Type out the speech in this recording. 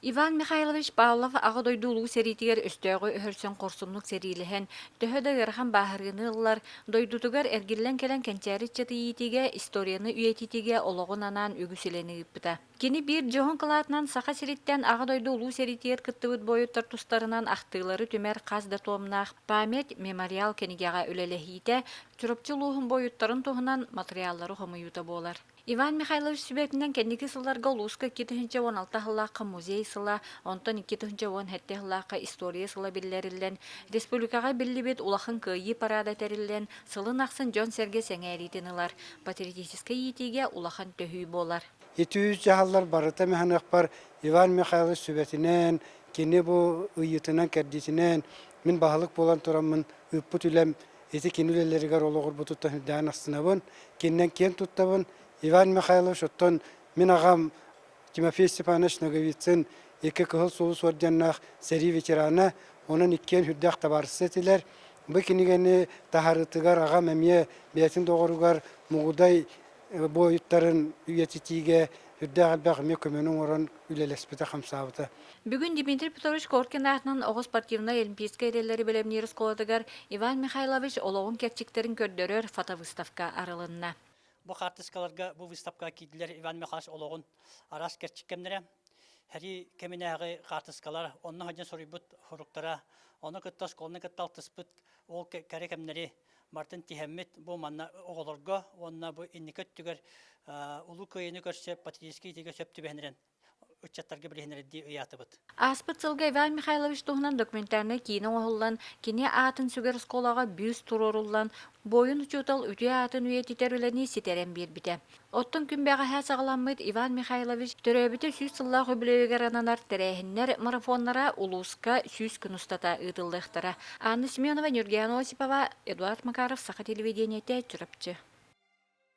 Иван Михайлович Павлов ағы дойдулу серитигер өстөөгө өһөрсөн корсумлук серилиһен төһөдө гырхан баһырыны ыллар дойдутугар эргиллен келен кенчери чатыйитиге историяны үйетитиге ологун анан үгүсүлени ыппыта. Кини бир жохон кылаатынан саха сериттен ага дойдулу серитигер кыттыбыт бою тартустарынан ахтыылары түмер каз да туомнаах память мемориал кенигега үлелехиите чуропчулуухун боюттарын туһунан материаллары хомуюта болар. Иван Михайлович Сүбетинен кенники сылларга Луска 2016 хыллааққа музей сыла, онтон 2010 хетте хыллааққа история сыла биллерилен, республикаға биллибет улахын кыйы парада терилен, сылын ақсын Джон Серге сәңәритінілар, патриотический етиге улахан төхүй болар. 200 жаһаллар барыта механак бар Иван Михайлович Сүбетинен, кені бу ыйытынан кәрдисінен, мен бағылық болан тұрамын үппут үлем, еті кенілелерігер олығыр бұтыттан үдән астынабын, кеннен кен тұттабын, Иван Михайлович оттон мен ағам Тимофей Степанович Наговицын екі кығыл соғыс орденнақ сәри ветераны, оның ikкен хүрдәқ табарысы етілер. Бұл кенігені тахарытыгар ағам әмие бәтін доғыругар мұғыдай бойыттарын үйетітіге хүрдәқ әлбәқ әмие көменің орын үлелеспеті қамсабыты. Бүгін Дмитрий Петрович Коркин ағынан оғы спортивна олимпийска ерелері білемнері сколадыгар Иван Михайлович олығын кәпчіктерін көрдөрөр фотовыставка арылынна. Бу хартыскаларга бу выставка кидилер Иван Михайлович ологун арас керчиккемнере. Хәри кеминәгы хартыскалар онны хаҗан сорыйбыт хоруктара, оны кыттас колны кытталтыспыт, ол кәрекемнәре Мартин Тихәммет бу манна оголорга, онна бу инникет түгәр улу көйне көрсә патриотический тиге сөптү бәһнерен. Учаттарга билһенер ди уятыбыт. Аспыт сылга Иван Михайлович туһунан документтарны кийне оһуллан, кини атын сүгер сколага бюст туроруллан, бойын учутал үтү атын үйетитерүлени ситерен бирбите. Оттон күнбәгә һә сагаламмыт Иван Михайлович төрөбите сүз сыллах өбүлөгөр ананар терехиннер марафоннара улуска сүз күнустата ытылдыктара. Анна Семенова, Нургияна Осипова, Эдуард Макаров, Саха телевидениете, Чурапчы.